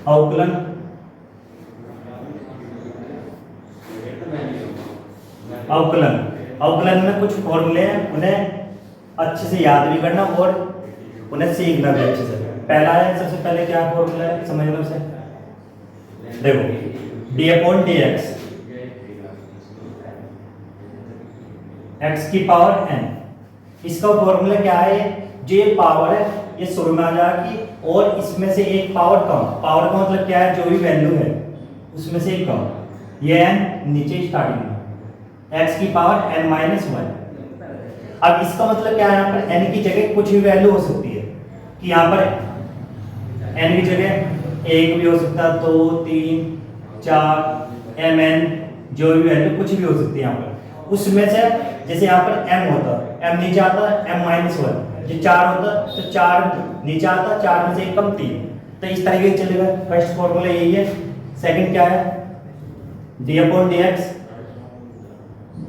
अवकलन अवकलन अवकलन में कुछ फॉर्मूले हैं, उन्हें अच्छे से याद भी करना और उन्हें सीखना भी अच्छे से। पहला है, सबसे पहले क्या फॉर्मूला है समझ लो उसे। देखो d upon D x, x की पावर एन, इसका फॉर्मूला क्या है? जो ये पावर है ये शुरू में आ जाएगी और इसमें से एक पावर कम। पावर का मतलब क्या है? जो भी वैल्यू है उसमें से एक कम। ये एन नीचे स्टार्टिंग में, एक्स की पावर एन माइनस वन। अब इसका मतलब क्या है? यहाँ पर एन की जगह कुछ भी वैल्यू हो सकती है, कि यहाँ पर एन की जगह एक भी हो सकता है, 2 3 4 एम एन, जो भी वैल्यू कुछ भी हो सकती है यहाँ पर। उसमें से जैसे यहाँ पर एम होता, एम नीचे आता एम माइनस वन, जो 4 होता तो 4 नीचे आता, 4 में से एक कम 3। तो इस तरीके से चलेगा। फर्स्ट फॉर्मूला यही है। सेकंड क्या है? डी अपॉन डी एक्स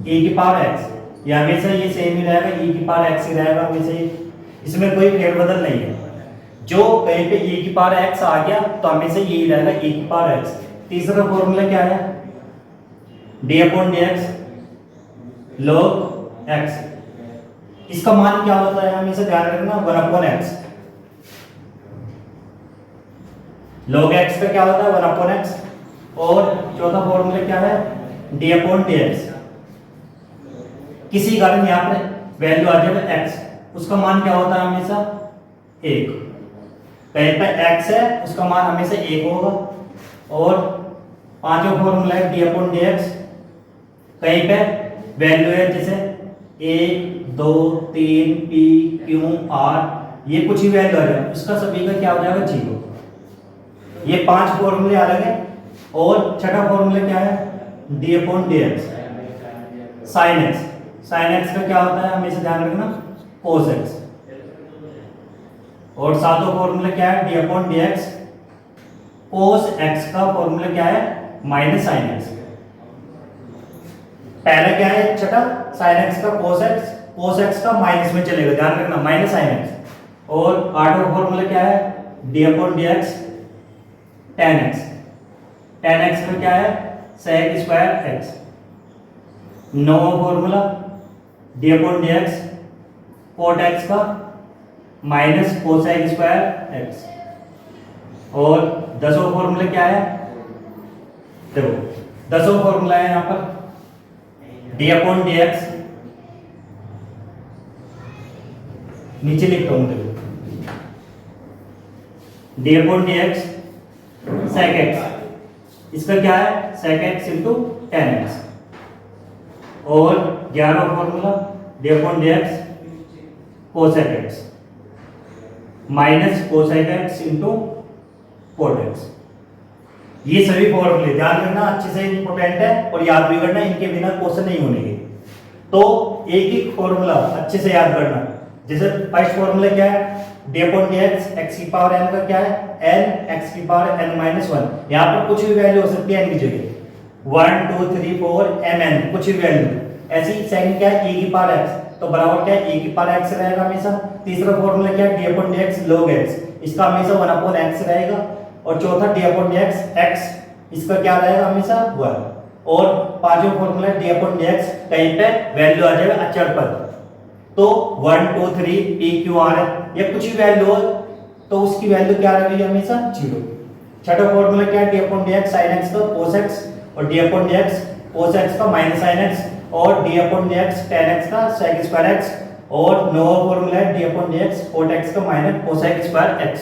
ए की पावर एक्स, ये हमेशा ये सेम ही रहेगा, e की पावर x ही रहेगा हमेशा ही, इसमें कोई फेरबदल नहीं है। जो कहीं पे e की पावर x आ गया तो हमेशा यही रहेगा, e की पावर x। तीसरा फॉर्मूला क्या है? d upon D x log x, इसका मान क्या होता है? हमेशा ध्यान रखना, 1 अपॉन x। log x का क्या होता है? 1 अपॉन x। और चौथा फॉर्मूला क्या है? d अपॉन डी एक्स, किसी कारण यहाँ पर वैल्यू आ जाएगा x, उसका मान क्या होता है? हमेशा 1। कहीं पर x है उसका मान हमेशा 1 होगा। और पांचवा फॉर्मूला है d अपॉन डी एक्स, कहीं पे वैल्यू है जैसे 1 2 3 p q r, ये कुछ ही वैल्यू आ जाएगा, उसका सभी का क्या हो जाएगा? 0। ये 5 फॉर्मूले अलग है। और छठा फॉर्मूला क्या है? d upon D x sine x. Sine x का क्या होता है? हमेशा ध्यान रखना, कोस एक्स। और सातों फॉर्मूला क्या है? D upon D x cos x का फॉर्मूला क्या है? Minus sine x. पहले क्या है? छठा साइन एक्स का कोस एक्स का माइनस में चलेगा, ध्यान रखना, माइनस साइन एक्स। और आठवां फॉर्मूला क्या है? D upon D x tan x. Tan x का क्या है? Sec square x. नौवां formula d upon D x cot x का माइनस कोसेक स्क्वायर एक्स। और 10वां फॉर्मूला क्या है? देखो 10वां फॉर्मूला है यहाँ पर डी अपॉन डी एक्स, नीचे लिखता हूं, देखो d upon D x sec x, इसका क्या है? Sec x into tan x. और 11वां formula d upon D x cosec x minus cosec x into cot x. ये सभी फॉर्मूले ध्यान रखना, अच्छे से इंपॉर्टेंट है और याद भी करना, इनके बिना क्वेश्चन नहीं होंगे। तो एक एक फॉर्मूला अच्छे से याद करना। जैसे फर्स्ट फॉर्मूला क्या है? D upon D x, x की पावर एन का क्या है? एन, एक्स की पावर एन माइनस वन। यहाँ पर कुछ भी वैल्यू हो सकती है एन की जगह, 1 2 3 4 एम एन, कुछ भी वैल्यू। ऐसी सेकंड क्या है? e की पावर x, तो बराबर क्या है? e की पावर x रहेगा हमेशा। तीसरा फॉर्मूला क्या है? d upon dx log x, इसका हमेशा 1 अपॉन x रहेगा। और चौथा d अपॉन dx x, इसका क्या रहेगा? हमेशा 1। और पांचवा फॉर्मूला d अपॉन dx, कहीं पे वैल्यू आ जाएगा अचर पद, तो 1 2 3 p q r है, ये कुछ भी वैल्यू हो तो उसकी वैल्यू क्या रहेगी? हमेशा 0। छठा फॉर्मूला क्या है? d upon dx sin x का cos x, और d upon dx cos x का माइनस sin x, और d upon dx tan x का sec स्क्वायर x। और नौवां फॉर्मूला है d upon dx cot x का माइनस cosec स्क्वायर x।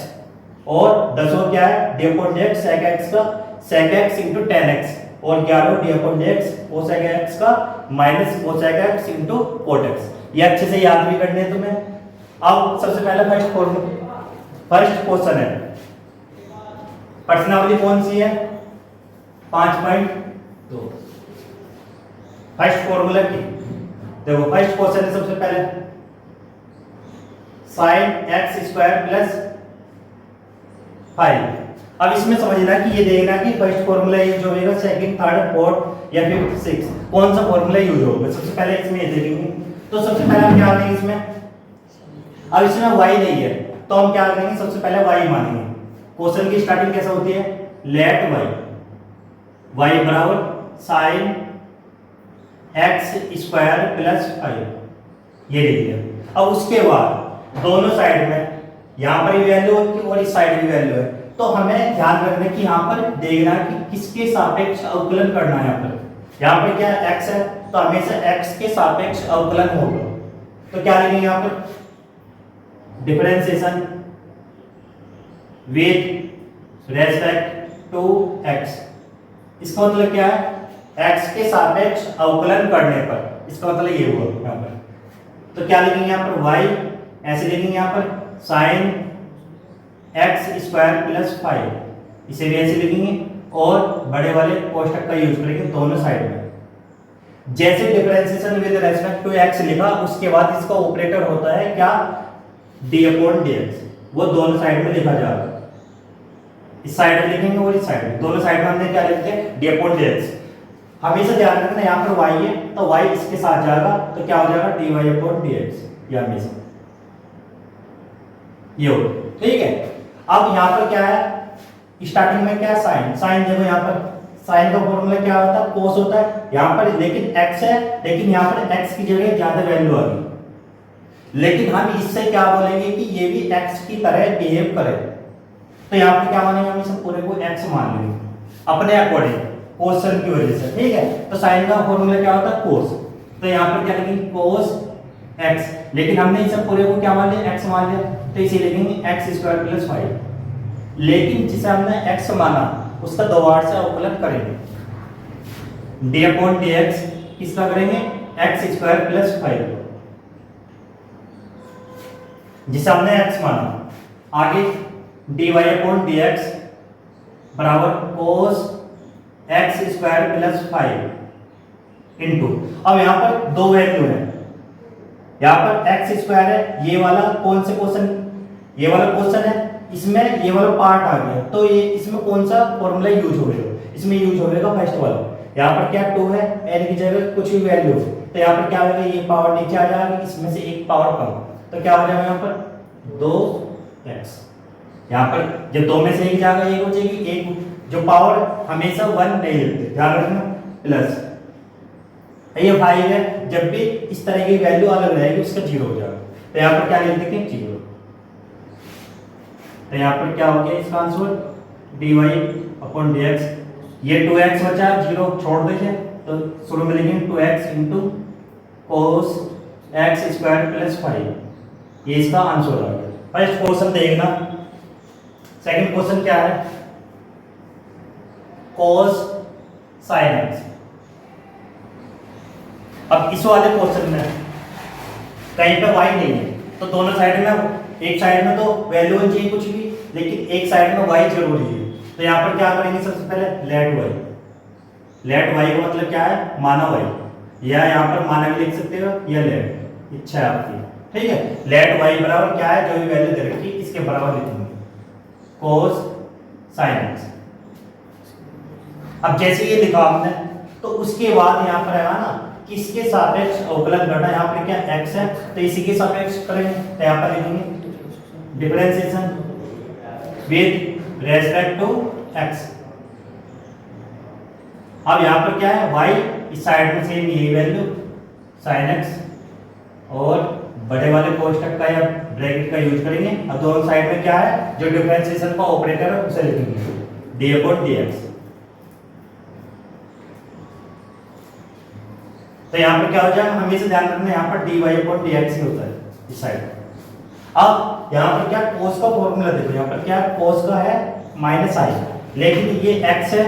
और 10वां क्या है? d upon dx sec x का sec x into tan x। और 11वां d upon dx cosec x का minus cosec x into cot x। ये अच्छे से याद भी करने हैं तुम्हें। अब सबसे पहले फर्स्ट क्वेश्चन है, प्रश्नावली कौन सी है? 5.2 फर्स्ट फॉर्मूला की। देखो फर्स्ट क्वेश्चन है, सबसे पहले sin x स्क्वायर प्लस 5। अब इसमें समझना कि ये देखना कि फर्स्ट फॉर्मूला यूज होगा, सेकंड थर्ड फोर्थ या फिर सिक्स, कौन सा फॉर्मूला यूज होगा। सबसे पहले इसमें ये देखेंगे। तो सबसे पहले हम क्या करेंगे इसमें? अब इसमें y नहीं है तो हम क्या करेंगे? सबसे पहले y मानेंगे। क्वेश्चन की स्टार्टिंग कैसे होती है? लेट वाई बराबर साइन एक्स स्क्वायर प्लस 5, ये लिख दिया। अब उसके बाद दोनों साइड में यहाँ पर भी वैल्यू है और इस साइड भी वैल्यू है, तो हमें ध्यान रखना कि यहाँ पर देखना कि किसके सापेक्ष अवकलन करना है। यहाँ पर क्या x है, तो हमेशा x के सापेक्ष अवकलन होगा। तो क्या लिखेंगे यहाँ पर differentiation with respect to x। इसका मतलब क्या है, x के सापेक्ष अवकलन करने पर, इसका मतलब ये हुआ यहाँ पर। तो क्या लिखेंगे यहाँ पर y, ऐसे लिखेंगे यहाँ पर साइन एक्स स्क्वायर प्लस 5, इसे भी ऐसे लिखेंगे और बड़े वाले कोष्ठक का यूज करेंगे दोनों साइड में। जैसे differentiation with respect to x लिखा, उसके बाद इसका ऑपरेटर होता है क्या, d/dx, वो दोनों साइड में लिखा जाएगा। इस साइड में लिखेंगे और इस साइड में, दोनों साइड में हमने क्या लिखते हैं d/dx। हमेशा ध्यान रखना यहाँ पर y है तो y इसके साथ जाएगा, तो क्या हो जाएगा dy/dx, ये हमेशा ये हो, ठीक है। अब यहाँ पर क्या है, स्टार्टिंग में क्या है साइन देखो यहाँ पर साइन का फॉर्मूला क्या होता है, कोस होता है। यहाँ पर लेकिन x है, लेकिन यहाँ पर x की जगह ज्यादा वैल्यू आ गई, लेकिन हम इससे क्या बोलेंगे कि ये भी x की तरह बिहेव करे। तो यहाँ पर क्या मानेंगे, हम इसे पूरे को x मान लेंगे अपने अकॉर्डिंग क्वेश्चन की वजह से, ठीक है। तो साइन का फॉर्मूला क्या होता है, कोस। तो यहाँ पर क्या लिखेंगे कोस x, लेकिन हमने इसे पूरे को क्या मान लिया, x मान लिया, तो इसे लिखेंगे x स्क्वायर प्लस 5। लेकिन जिसे हमने x माना उसका दो बार से अवकलन करेंगे, d/dx किसका करेंगे, x स्क्वायर प्लस 5, जिसे हमने x माना। आगे dy/dx बराबर cos x square plus 5 into, अब यहाँ पर दो वैल्यू है, यहाँ पर x स्क्वायर है, ये वाला कौन से क्वेश्चन, ये वाला क्वेश्चन है, इसमें ये वाला पार्ट आ गया, तो ये इसमें कौन सा फॉर्मूला यूज होगा, इसमें यूज होगा फर्स्ट वाला। यहाँ पर क्या 2 है, n की जगह कुछ भी वैल्यू, तो यहाँ पर क्या होगा, ये पावर नीचे आ जाएगा, इसमें से एक पावर कम, तो क्या हो जाएगा यहाँ पर 2x। यहाँ पर जब 2 में से एक जाएगा एक हो जाएगी, एक जो पावर हमेशा 1 नहीं लेते, ध्यान रखना, प्लस ये 5 है, जब भी इस तरह की वैल्यू अलग रहेगी उसका 0 हो जाएगा। तो यहाँ पर क्या लिख देंगे 0, तो यहाँ पर क्या हो गया इसका आंसर dy/dx। ये 2x बचा, 0 छोड़ दीजिए, तो शुरू में लिखेंगे 2x into cos x square plus 5, ये इसका आंसर आ गया। फर्स्ट क्वेश्चन देखना। सेकंड क्वेश्चन क्या है, cos sin x। अब इस वाले क्वेश्चन में कहीं पे y नहीं है, तो दोनों साइड में, एक साइड में तो वैल्यू होनी चाहिए कुछ भी, लेकिन एक साइड में y जरूरी है। तो यहाँ पर क्या करेंगे, सबसे पहले लेट y का मतलब क्या है, माना y, या यहाँ पर माना भी लिख सकते हो या लेट, इच्छा है आपकी, ठीक है। लेट y बराबर क्या है, जो भी वैल्यू दे रखी इसके बराबर लिखेंगे cos sin x। अब जैसे ये लिखा हमने, तो उसके बाद यहाँ पर आया ना किसके सापेक्ष अवकलन करना, यहाँ पर क्या x है, तो इसी के सापेक्ष करेंगे, तो यहाँ पर लिखेंगे differentiation with respect to x। अब यहाँ पर क्या है y, इस साइड में सेम यही वैल्यू sin x, और बड़े वाले कोष्ठक का या ब्रैकेट का यूज करेंगे। अब दोनों साइड में क्या है, जो डिफरेंशिएशन का ऑपरेटर है उसे लिखेंगे d/dx। तो यहाँ पर क्या हो जाएगा, हमेशा ध्यान रखना, यहाँ पर dy/dx ही होता है इस साइड। अब यहाँ पर क्या cos का फॉर्मूला देखो, यहाँ पर क्या cos का है -i, लेकिन ये x है,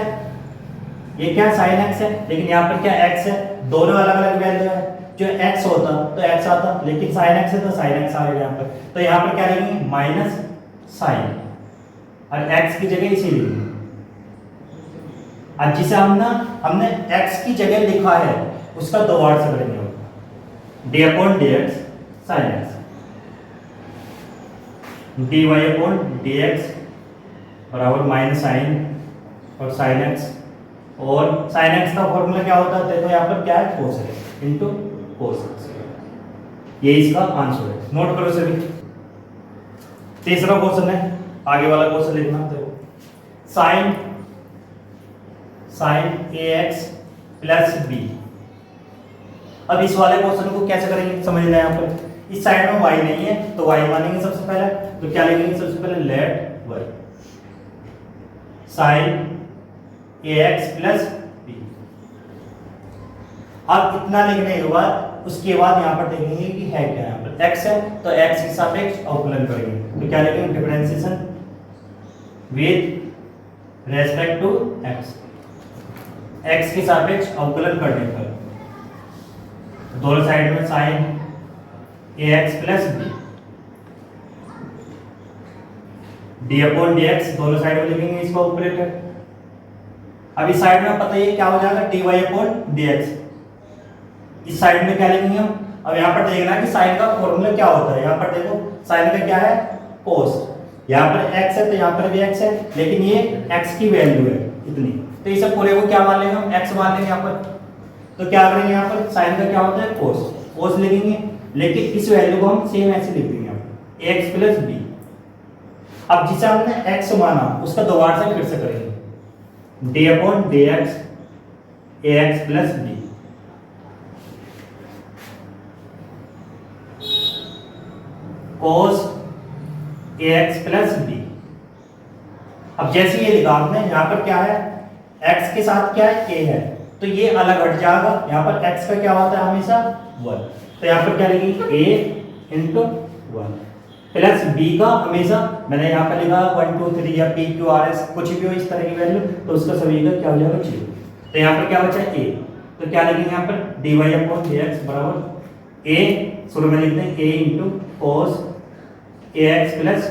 ये क्या sin x है, लेकिन यहाँ पर क्या x है, दोनों अलग अलग वैल्यू है। जो x होता तो x आता, लेकिन sin x है तो sin x आएगा यहाँ पर। तो यहाँ पर क्या लिखेंगे -sin, और x की जगह इसी लिखेंगे। अब जिसे हमने x की जगह लिखा है उसका दो बार से करेंगे, d/dx sin x, dy/dx बराबर -sin और sin x, और sin x का फॉर्मूला क्या होता है, देखो यहाँ पर क्या है cos x into cos x, ये इसका आंसर है। नोट करो सभी। तीसरा क्वेश्चन है, आगे वाला क्वेश्चन लिखना, देखो sin sign a x plus B. अब इस वाले क्वेश्चन को कैसे करेंगे समझना है यहाँ पर। इस साइड में y नहीं है तो y मानेंगे सबसे पहले, तो क्या लिखेंगे सबसे पहले late y sign a x plus B. अब इतना लिखने के बाद उसके बाद यहाँ पर देखेंगे कि है क्या, यहाँ पर x है तो x के सापेक्ष अवकलन करेंगे, तो क्या लिखेंगे differentiation with respect to x, x के सापेक्ष अवकलन करने पर दोनों साइड में sine a x plus b, d upon D x दोनों साइड में लिखेंगे इसका ऑपरेटर। अब इस साइड में पता है क्या हो जाएगा D Y upon D X, इस साइड में क्या लिखेंगे हम। अब यहाँ पर देखना कि साइन का फॉर्मूला क्या होता है, यहाँ पर देखो साइन का क्या है कोस, यहाँ पर x है तो यहाँ पर भी x है, लेकिन ये x की वैल्यू है इतनी, तो इसे पूरे को क्या मान लेंगे हम x मान लेंगे यहाँ पर। तो क्या करेंगे यहाँ पर साइन का क्या होता है कोस, कोस लिखेंगे, लेकिन इस वैल्यू को हम सेम ऐसे लिख देंगे यहाँ पर x प्लस बी। अब जिसे हमने x माना उसका दोबारा से फिर से करेंगे डी अपॉन डी एक्स ए एक्स प्लस बी, कोस ए एक्स प्लस बी। अब जैसे ये लिखा आपने यहाँ पर क्या है x के साथ क्या है a है, तो ये अलग हट जाएगा, यहाँ पर x का क्या होता है हमेशा 1, तो यहाँ पर क्या लिखेंगे a इंटू 1 प्लस b का हमेशा मैंने यहाँ पर लिखा 1 2 3 या p q r s कुछ भी हो इस तरह की वैल्यू, तो उसका सभी का क्या हो जाएगा 0। तो यहाँ पर क्या बचा a, तो क्या लिखेंगे यहाँ पर dy अपॉन dx बराबर a, शुरू में लिखते हैं a into cos A x plus